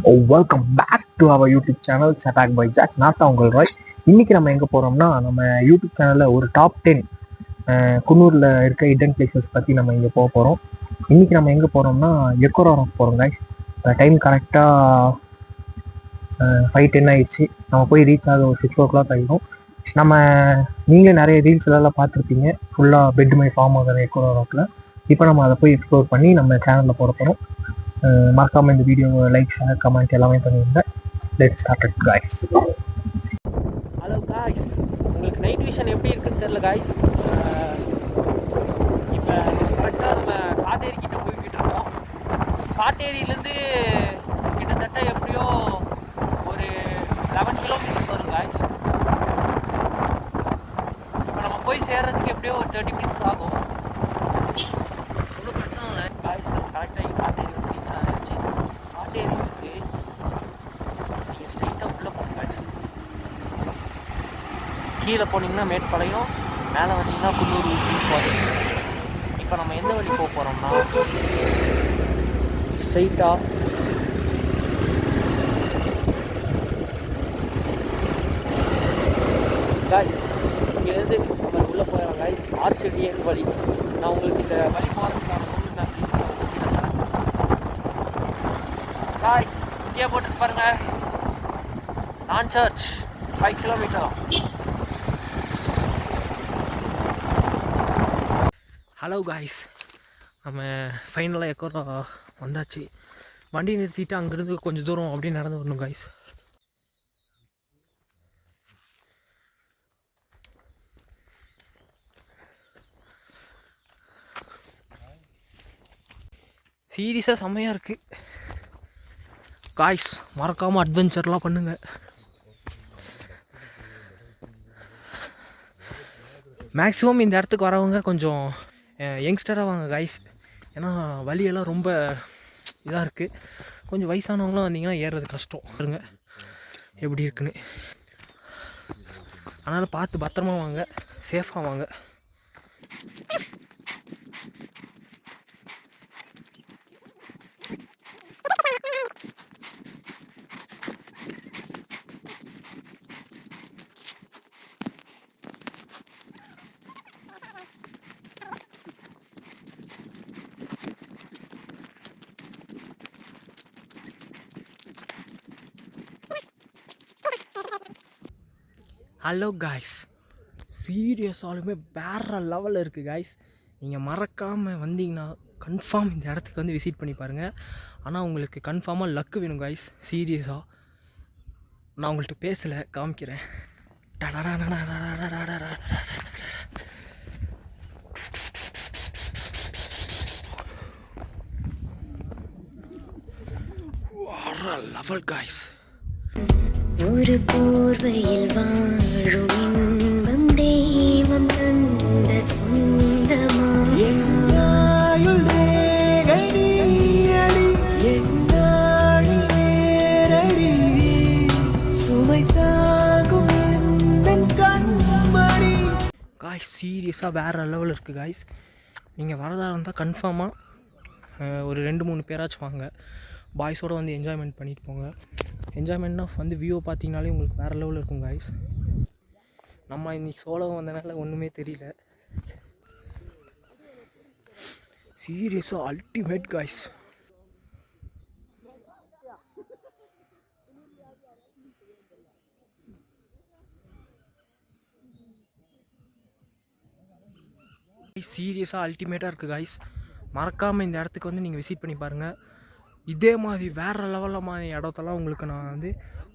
Welcome back to our YouTube channel சட்டாக் by Jack. நான் தான் உங்கள் ராய். இன்றைக்கி நம்ம எங்கே போகிறோம்னா, நம்ம யூடியூப் சேனலில் ஒரு டாப் 10 குன்னூரில் இருக்க ஹிடன் பிளேசஸ் பற்றி நம்ம இங்கே போக போகிறோம். இன்றைக்கி நம்ம எங்கே போகிறோம்னா எக்கோ ராக் போகிறோம் கைஸ். டைம் கரெக்டாக 5:10 ஆயிடுச்சு. நம்ம போய் ரீச் ஆக ஒரு 6 o'clock ஆகிடும். நம்ம நீங்கள் நிறைய ரீல்ஸ்லாம் பார்த்துருப்பீங்க, ஃபுல்லாக பெட் மை ஃபார்ம் ஆகிற எக்கோ ராக்கில். இப்போ நம்ம அதை போய் எக்ஸ்ப்ளோர் பண்ணி நம்ம சேனலில் போட போகிறோம். மறக்காமல் இந்த வீடியோவை லைக், ஷேர், கமெண்ட் எல்லாமே பண்ணியிருந்தேன். Let's start it guys. Hello guys, உங்களுக்கு நைட் விஷன் எப்படி இருக்குன்னு தெரியல காய்ஸ். இப்போ கரெக்டாக நம்ம காட்டேரி கிட்ட போய்கிட்டு இருக்கோம். காட்டேரியிலேருந்து கிட்டத்தட்ட எப்படியோ ஒரு 11 கிலோமீட்டர்ஸ் வரும் காய்ஸ். இப்போ நம்ம போய் சேர்றதுக்கு எப்படியோ ஒரு 30 minutes ஆகும். ஒன்றும் பிரச்சனை இல்லை காய்ஸ். நம்ம கரெக்டாக காட்டேரி வந்து ரீச் ஆகிடுச்சு. காட்டேரி வந்து நீங்கள் ஸ்ட்ரைட்டாக உள்ளே போகணும் காய்ஸ். கீழே போனீங்கன்னா மேட்பாளையம், மேலே வந்தீங்கன்னா குன்னூர் போகிறோம். இப்போ நம்ம எந்த வழி போக போகிறோம்னா ஸ்ட்ரைட்டாக காய்ஸ் இங்கேருந்து நம்ம உள்ளே போயிடலாம் காய்ஸ். ஆர்ச்செடியன் வழி. நான் உங்களுக்கு இந்த வழி போகிறதுக்கான பொருள் நான் காய்ஸ் இங்கே போட்டு பாருங்க. நான் சர்ச் 5 கிலோமீட்டர். ஹலோ காய்ஸ், நம்ம ஃபைனலாக எக்கோ வந்தாச்சு. வண்டி நிறுத்திட்டு அங்கேருந்து கொஞ்சம் தூரம் அப்படியே நடந்து வரணும் காய்ஸ். சீரியஸாக செம்மையாக இருக்குது காய்ஸ். மறக்காமல் அட்வென்ச்சர்லாம் பண்ணுங்கள். மேக்ஸிமம் இந்த இடத்துக்கு வரவங்க கொஞ்சம் யங்ஸ்டராக வாங்க காய்ஸ். ஏன்னா வழியெல்லாம் ரொம்ப இதாக இருக்குது. கொஞ்சம் வயசானவங்களாம் வந்தீங்கன்னா ஏறுறது கஷ்டம். பாருங்க எப்படி இருக்குன்னு. அதனால் பார்த்து பத்திரமா வாங்க, சேஃபாக வாங்க. ஹலோ காய்ஸ், சீரியஸாலுமே வேறு லெவலில் இருக்குது காய்ஸ். நீங்கள் மறக்காமல் வந்தீங்கன்னா கன்ஃபார்ம் இந்த இடத்துக்கு வந்து விசிட் பண்ணி பாருங்கள். ஆனால் உங்களுக்கு கன்ஃபார்மாக லக்கு வேணும் காய்ஸ். சீரியஸாக நான் உங்கள்கிட்ட பேசலை, காமிக்கிறேன். வேறு லெவல் காய்ஸ். ஒரு போர்வையில் வாழும் இன்பம் தெய்வம் தந்த சொந்தமா. காய்ஸ் சீரியஸாக வேறு லெவல் இருக்குது காய்ஸ். நீங்கள் வரதாக இருந்தால் கன்ஃபார்மாக ஒரு 2-3 பேராச்சும் வாங்க. பாய்ஸோடு வந்து என்ஜாய்மெண்ட் பண்ணிட்டு போங்க. என்ஜாய்மெண்ட்னா வந்து வியூ பார்த்தீங்கனாலே உங்களுக்கு வேறு லெவலில் இருக்கும் காய்ஸ். நம்ம இன்றைக்கி சோலோ வந்தனால ஒன்றுமே தெரியல. சீரியஸாக அல்டிமேட் காய்ஸ். சீரியஸாக அல்டிமேட்டாக இருக்குது காய்ஸ். மறக்காமல் இந்த இடத்துக்கு வந்து நீங்கள் விசிட் பண்ணி பாருங்கள். இதே மாதிரி வேறு லெவலில் மாதிரி இடத்தெல்லாம் உங்களுக்கு நான் வந்து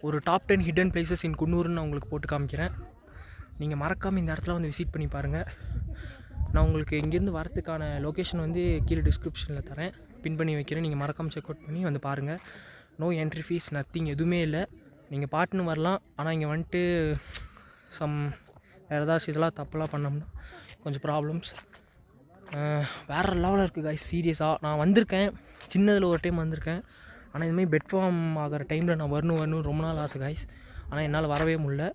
ஒரு டாப் 10 ஹிடன் பிளேசஸ் இன் குன்னூர்னு நான் உங்களுக்கு போட்டு காமிக்கிறேன். நீங்கள் மறக்காமல் இந்த இடத்துல வந்து விசிட் பண்ணி பாருங்கள். நான் உங்களுக்கு இங்கேருந்து வரதுக்கான லொக்கேஷன் வந்து கீழே டிஸ்கிரிப்ஷனில் தரேன், பின் பண்ணி வைக்கிறேன். நீங்கள் மறக்காமல் செக் அவுட் பண்ணி வந்து பாருங்கள். நோ என்ட்ரி ஃபீஸ், நத்திங், எதுவுமே இல்லை. நீங்கள் பாட்டுன்னு வரலாம். ஆனால் இங்கே வந்துட்டு வேறு ஏதாச்சும் இதெல்லாம் தப்பெல்லாம் பண்ணோம்னா கொஞ்சம் ப்ராப்ளம்ஸ். வேறு லெவலில் இருக்குது காய்ஸ். சீரியஸாக நான் வந்திருக்கேன், சின்னதில் ஒரு டைம் வந்திருக்கேன். ஆனால் இதுமாதிரி பெட் ஃபார்ம் ஆகிற டைமில் நான் வரணும் ரொம்ப நாள் ஆசை காய்ஸ். ஆனால் என்னால் வரவே முடியல.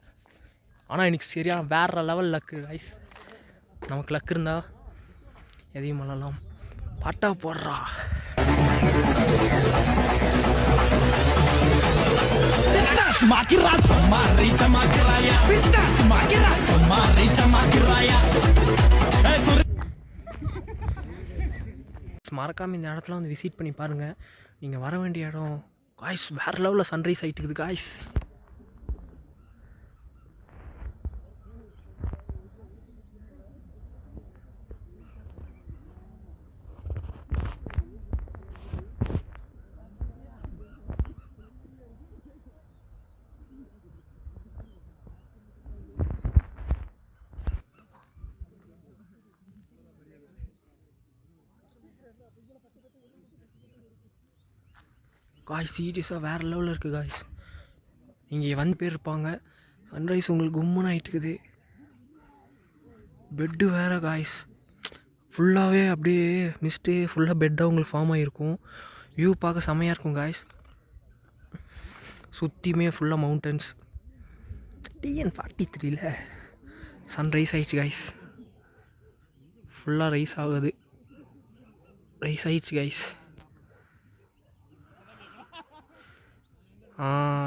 ஆனால் எனக்கு சரியாக வேறு லெவல் லக்கு காய்ஸ். நமக்கு லக்கு இருந்தால் எதையும் பண்ணலாம். பாட்டா போடுறா. மறக்காமல் இந்த இடத்துல வந்து விசிட் பண்ணி பாருங்கள். நீங்கள் வர வேண்டிய இடம் காய்ஸ் வேறு லெவலில் சன்ரைஸ் ஆகிட்டு இருக்குது காய்ஸ். காய்ஸ் சீரியஸாக வேறு லெவலில் இருக்குது காய்ஸ். இங்கே வந்து பேர் இருப்பாங்க. சன்ரைஸ் உங்களுக்கு கும்முன்னு ஆகிட்டுக்குது. பெட்டு வேறு காய்ஸ் ஃபுல்லாகவே அப்படியே மிஸ்ட்டு ஃபுல்லாக பெட்டாக உங்களுக்கு ஃபார்ம் ஆகிருக்கும். வியூ பார்க்க செம்மையாக இருக்கும் காய்ஸ். சுற்றியுமே ஃபுல்லாக மவுண்டன்ஸ். TN43ல் சன்ரைஸ் ஆகிடுச்சு காய்ஸ். ஃபுல்லாக ரைஸ் ஆகுது. ரைஸ் ஆகிடுச்சு காய்ஸ்.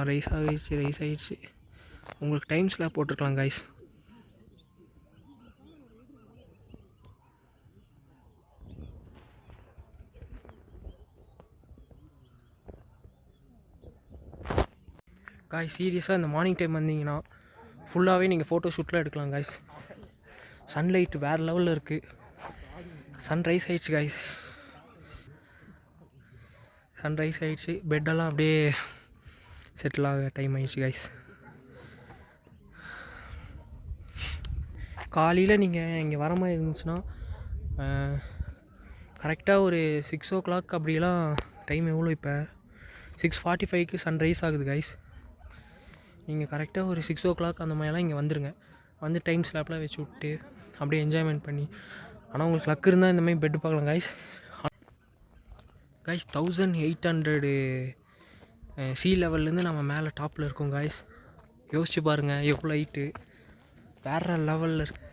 ரைஸ் ஆகிடுச்சு. உங்களுக்கு டைம் ஸ்லாப் போட்டிருக்கலாம் காய்ஸ். காய்ஸ் சீரியஸாக இந்த மார்னிங் டைம் வந்தீங்கன்னா ஃபுல்லாகவே நீங்கள் ஃபோட்டோ ஷூட்லாம் எடுக்கலாம் காய்ஸ். சன்லைட் வேறு லெவலில் இருக்குது. சன்ரைஸ் ஆகிடுச்சு காய்ஸ். சன்ரைஸ் ஆகிடுச்சு. பெட்டெல்லாம் அப்படியே செட்டில் ஆக டைம் ஆகிடுச்சு காய்ஸ். காலையில் நீங்கள் இங்கே வர மாதிரி இருந்துச்சுன்னா கரெக்டாக ஒரு 6 o'clock அப்படிலாம் டைம் எவ்வளோ இப்போ 6:45க்கு சன்ரைஸ் ஆகுது காய்ஸ். நீங்கள் கரெக்டாக ஒரு 6 o'clock அந்த மாதிரிலாம் இங்கே வந்துடுங்க. வந்து டைம் ஸ்லாப்லாம் வச்சு விட்டு அப்படியே என்ஜாய்மெண்ட் பண்ணி. ஆனால் உங்களுக்கு லக் இருந்தால் இந்த மாதிரி பெட்டு பார்க்கலாம் காய்ஸ். 1800 சி லெவல்லேருந்து நம்ம மேலே டாப்பில் இருக்கோம் காய்ஸ். யோசிச்சு பாருங்கள் எவ்வளோ ஹைட்டு. வேறு லெவலில் இருக்கு.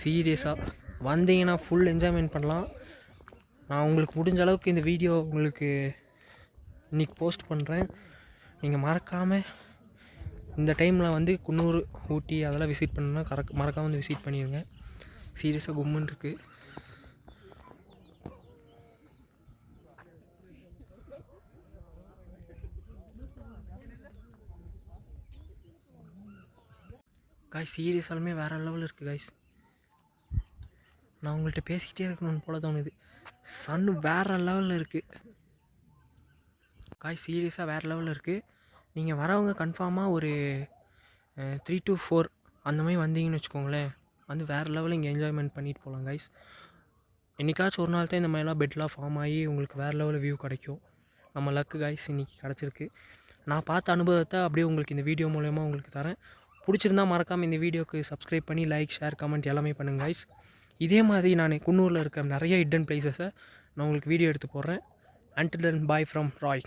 சீரியஸாக வந்தீங்கன்னா ஃபுல் என்ஜாய்மெண்ட் பண்ணலாம். நான் உங்களுக்கு முடிஞ்ச அளவுக்கு இந்த வீடியோ உங்களுக்கு இன்றைக்கி போஸ்ட் பண்ணுறேன். நீங்கள் மறக்காமல் இந்த டைமில் வந்து குன்னூர், ஊட்டி அதெல்லாம் விசிட் பண்ணணுன்னா மறக்காமல் வந்து விசிட் பண்ணிடுங்க. சீரியஸாக கும்முன்னு இருக்குது. காய்ஸ் சீரியஸாலுமே வேறு லெவலில் இருக்குது காய்ஸ். நான் உங்கள்கிட்ட பேசிக்கிட்டே இருக்கணும்னு போல தோணுது. சன்னு வேறு லெவலில் இருக்குது காய்ஸ். சீரியஸாக வேறு லெவலில் இருக்குது. நீங்கள் வரவங்க கன்ஃபார்மாக ஒரு 3 to 4 அந்த மாதிரி வந்தீங்கன்னு வச்சுக்கோங்களேன். வந்து வேறு லெவலில் இங்கே என்ஜாய்மெண்ட் பண்ணிட்டு போகலாம் காய்ஸ். என்றைக்காச்சும் ஒரு நாள் தான் இந்த மாதிரிலாம் பெட்லாம் ஃபார்ம் ஆகி உங்களுக்கு வேறு லெவலில் வியூ கிடைக்கும். நம்ம லக்கு காய்ஸ் இன்றைக்கி கிடச்சிருக்கு. நான் பார்த்த அனுபவத்தை அப்படியே உங்களுக்கு இந்த வீடியோ மூலயமா உங்களுக்கு தரேன். பிடிச்சிருந்தால் மறக்காமல் இந்த வீடியோக்கு சப்ஸ்கிரைப் பண்ணி லைக், ஷேர், கமெண்ட் எல்லாமே பண்ணுங்கள் காய்ஸ். இதே மாதிரி நான் குன்னூரில் இருக்க நிறைய ஹிடன் பிளேசஸை நான் உங்களுக்கு வீடியோ எடுத்து போடுறேன். Until then, bye from Roy.